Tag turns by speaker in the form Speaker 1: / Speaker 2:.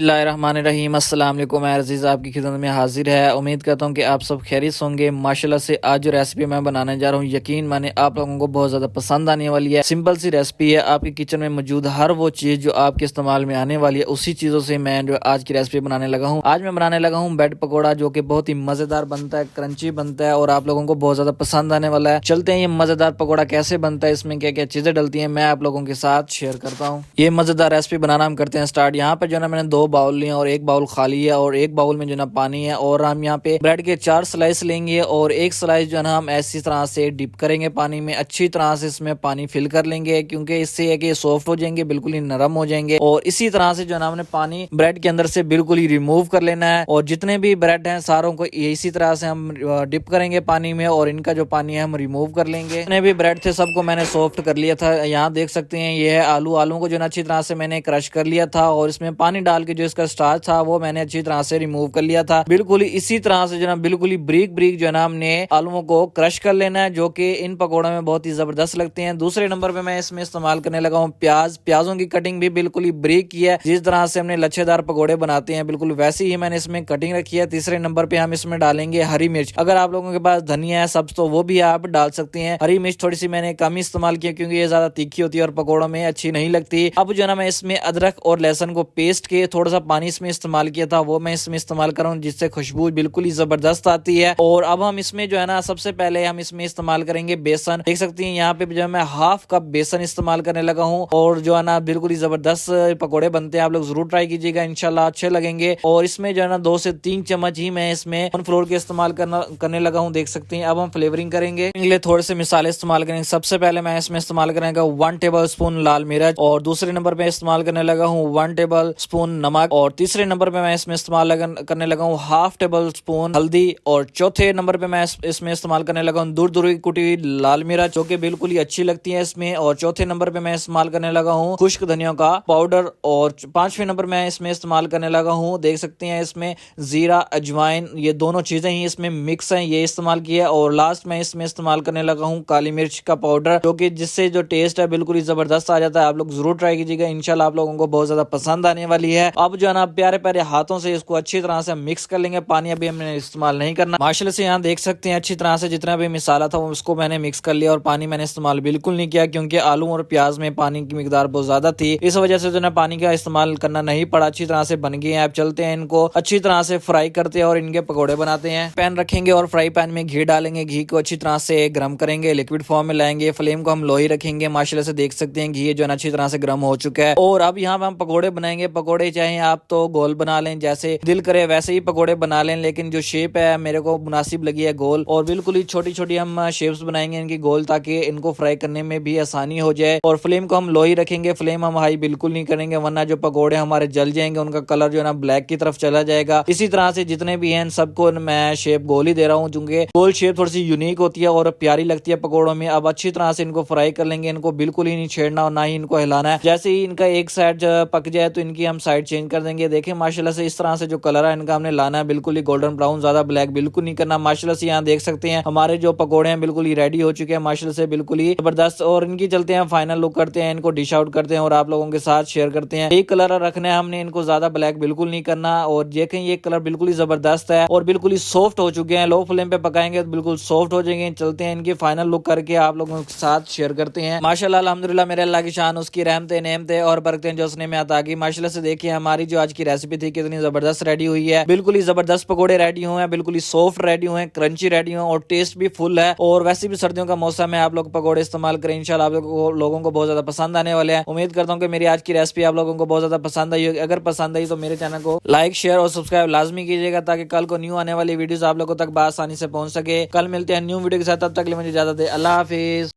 Speaker 1: बिस्मिल्लाहिर्रहमानिर्रहीम अस्सलाम वालेकुम अज़ीज़, आपकी खिदमत में हाजिर है। उम्मीद करता हूँ कि आप सब खैरियत होंगे। माशाल्लाह से आज जो रेसिपी मैं बनाने जा रहा हूँ, यकीन माने आप लोगों को बहुत ज़्यादा पसंद आने वाली है। सिंपल सी रेसिपी है, आपके किचन में मौजूद हर वो चीज़ जो आपके इस्तेमाल में आने वाली है, उसी चीज़ों से मैं जो आज की रेसिपी बनाने लगा हूँ। आज मैं बनाने लगा हूँ ब्रेड पकौड़ा, जो कि बहुत ही मज़ेदार बनता है, क्रंची बनता है और आप लोगों को बहुत ज़्यादा पसंद आने वाला है। चलते हैं ये मज़ेदार पकौड़ा कैसे बनता है, इसमें क्या क्या चीज़ें डलती हैं, मैं आप लोगों के साथ शेयर करता हूँ। ये मज़ेदार रेसिपी बनाना हम करते हैं स्टार्ट। यहाँ पर जो है ना मैंने 2 बाउल लिए और एक बाउल खाली है और एक बाउल में जो ना पानी है, और हम यहाँ पे ब्रेड के 4 स्लाइस लेंगे और एक स्लाइस जो है ना हम ऐसी तरह से डिप करेंगे पानी में, अच्छी तरह से इसमें पानी फिल कर लेंगे, क्योंकि इससे है कि ये सॉफ्ट हो जाएंगे, बिल्कुल ही नरम हो जाएंगे। और इसी तरह से जो है ना हमने पानी ब्रेड के अंदर से बिल्कुल ही रिमूव कर लेना है, और जितने भी ब्रेड हैं सारों को इसी तरह से हम डिप करेंगे पानी में और इनका जो पानी है हम रिमूव कर लेंगे। जितने भी ब्रेड थे सबको मैंने सॉफ्ट कर लिया था। यहाँ देख सकते हैं ये है आलू। आलू को जो ना अच्छी तरह से मैंने क्रश कर लिया था और इसमें पानी डाल के जो इसका स्टार्च था वो मैंने अच्छी तरह से रिमूव कर लिया था। बिल्कुल ही इसी तरह से जो ना बिल्कुल ही ब्रीक ब्रीक जो है ना हमने आलूओं को क्रश कर लेना है, जो कि इन पकौड़ों में बहुत ही जबरदस्त लगते हैं। दूसरे नंबर पे मैं इसमें इस्तेमाल करने लगा हूँ प्याज। प्याजों की कटिंग भी बिल्कुल ही ब्रीक की है, जिस तरह से हमने लच्छेदार पकौड़े बनाते हैं बिल्कुल वैसे ही मैंने इसमें कटिंग रखी है। तीसरे नंबर पे हम इसमें डालेंगे हरी मिर्च। अगर आप लोगों के पास धनिया है सब तो वो भी आप डाल सकते हैं। हरी मिर्च थोड़ी सी मैंने कम ही इस्तेमाल किया, क्योंकि ये ज्यादा तीखी होती है और पकौड़ों में अच्छी नहीं लगती। अब जो है ना मैं इसमें अदरक और लहसुन को पेस्ट के थोड़ा सा पानी इसमें इस्तेमाल किया था, वो मैं इसमें इस्तेमाल कर रहा हूँ, जिससे खुशबू बिल्कुल ही जबरदस्त आती है। और अब हम इसमें जो है ना सबसे पहले हम इसमें इस्तेमाल करेंगे बेसन। देख सकते हैं यहाँ पे जो है मैं हाफ कप बेसन इस्तेमाल करने लगा हूँ, और जो है ना बिल्कुल ही जबरदस्त पकौड़े बनते हैं। आप लोग जरूर ट्राई कीजिएगा, इंशाल्लाह अच्छे लगेंगे। और इसमें जो है ना 2 से 3 चम्मच ही मैं इसमें कॉर्नफ्लोर के इस्तेमाल करने लगा हूँ। देख सकते हैं अब हम फ्लेवरिंग करेंगे, लिए थोड़े से मिसाले इस्तेमाल करेंगे। सबसे पहले मैं इसमें इस्तेमाल करेंगे 1 टेबल स्पून लाल मिर्च, और दूसरे नंबर पे इस्तेमाल करने लगा हूँ 1 टेबल स्पून नमक, और तीसरे नंबर पे मैं इसमें इस्तेमाल करने लगा हूँ हाफ टेबल स्पून हल्दी, और चौथे नंबर पे मैं इसमें इस्तेमाल करने लगा हूँ दूर दूर कुटी हुई लाल मिर्च, जो कि बिल्कुल ही अच्छी लगती है इसमें। और चौथे नंबर पे मैं इस्तेमाल करने लगा हूँ खुश्क धनिया का पाउडर, और 5वें नंबर मैं इसमें इस्तेमाल करने लगा हूँ, देख सकते हैं इसमें जीरा अजवाइन, ये दोनों चीजें ही इसमें मिक्स हैं, ये इस्तेमाल किया। और लास्ट में इसमें इस्तेमाल करने लगा हूँ काली मिर्च का पाउडर, जो कि जिससे जो टेस्ट है बिल्कुल ही जबरदस्त आ जाता है। आप लोग जरूर ट्राई कीजिएगा, इंशाल्लाह आप लोगों को बहुत ज्यादा पसंद आने वाली है। अब जो है ना प्यारे प्यारे हाथों से इसको अच्छी तरह से मिक्स कर लेंगे। पानी अभी हमने इस्तेमाल नहीं करना। माशाल्लाह से यहाँ देख सकते हैं अच्छी तरह से जितना भी मिसाला था उसको मैंने मिक्स कर लिया, और पानी मैंने इस्तेमाल बिल्कुल नहीं किया, क्योंकि आलू और प्याज में पानी की मिकदार बहुत ज्यादा थी, इस वजह से जो ना पानी का इस्तेमाल करना नहीं पड़ा। अच्छी तरह से बन गए हैं। अब चलते हैं इनको अच्छी तरह से फ्राई करते हैं और इनके पकौड़े बनाते हैं। पैन रखेंगे और फ्राई पैन में घी डालेंगे। घी को अच्छी तरह से गर्म करेंगे, लिक्विड फॉर्म में लाएंगे। फ्लेम को हम लो ही रखेंगे। माशाल्लाह से देख सकते हैं घी जो है अच्छी तरह से गर्म हो चुका है। और अब यहाँ पे हम पकौड़े बनाएंगे। पकौड़े चाहे आप तो गोल बना लें, जैसे दिल करे वैसे ही पकौड़े बना लें, लेकिन जो शेप है मेरे को मुनासिब लगी है गोल, और बिल्कुल ही छोटी छोटी हम शेप्स बनाएंगे इनकी गोल, ताकि इनको फ्राई करने में भी आसानी हो जाए। और फ्लेम को हम लो ही रखेंगे। फ्लेम हम हाई बिल्कुल नहीं करेंगे, वरना जो पकौड़े हमारे जल जाएंगे, उनका कलर जो है ना ब्लैक की तरफ चला जाएगा। इसी तरह से जितने भी हैं सबको मैं शेप गोल ही दे रहा हूँ, क्योंकि गोल शेप थोड़ी सी यूनिक होती है और प्यारी लगती है पकौड़ों में। अब अच्छी तरह से इनको फ्राई कर लेंगे। इनको बिल्कुल ही नहीं छेड़ना और ना ही इनको हिलाना है। जैसे ही इनका एक साइड पक जाए तो इनकी हम साइड चेंज कर देंगे। देखें माशाल्लाह से इस तरह से जो कलर है इनका हमने लाना है बिल्कुल ही गोल्डन ब्राउन, ज्यादा ब्लैक बिल्कुल नहीं करना। माशाल्लाह से यहाँ देख सकते हैं हमारे जो पकौड़े हैं बिल्कुल ही रेडी हो चुके हैं, माशाल्लाह से बिल्कुल ही जबरदस्त। और इनकी चलते हैं फाइनल लुक करते हैं, इनको डिश आउट करते हैं और आप लोगों के साथ शेयर करते हैं। एक कलर रखना है हमने, इनको ज्यादा ब्लैक बिल्कुल नहीं करना। और देखें ये कलर बिल्कुल ही जबरदस्त है और बिल्कुल ही सॉफ्ट हो चुके हैं। लो फ्लेम पे पकाएंगे तो बिल्कुल सॉफ्ट हो जाएंगे। चलते हैं इनकी फाइनल लुक करके आप लोगों के साथ शेयर करते हैं। माशाल्लाह अल्हम्दुलिल्लाह, मेरे अल्लाह की शान, उसकी रहमतें नेमतें और बरकतें जो उसने में अता की। माशाल्लाह से देखिए हमारी जो आज की रेसिपी थी कितनी जबरदस्त रेडी हुई है। बिल्कुल ही जबरदस्त पकौड़े रेडी हुए हैं, बिल्कुल ही सॉफ्ट रेडी हुए हैं, क्रंची रेडी हुए हैं, और टेस्ट भी फुल है। और वैसे भी सर्दियों का मौसम है, आप लोग पकौड़े इस्तेमाल करें, इंशाल्लाह आप लोगों को बहुत ज्यादा पसंद आने वाले हैं। उम्मीद करता हूँ कि मेरी आज की रेसिपी आप लोगों को बहुत ज्यादा पसंद आई होगी। अगर पसंद आई तो मेरे चैनल को लाइक शेयर और सब्सक्राइब लाजमी कीजिएगा, ताकि कल को न्यू आने वाली वीडियोस आप लोगों तक आसानी से पहुंच सके। कल मिलते हैं न्यू वीडियो के साथ, तब तक के लिए मुझे इजाजत दे। अल्लाह हाफिज।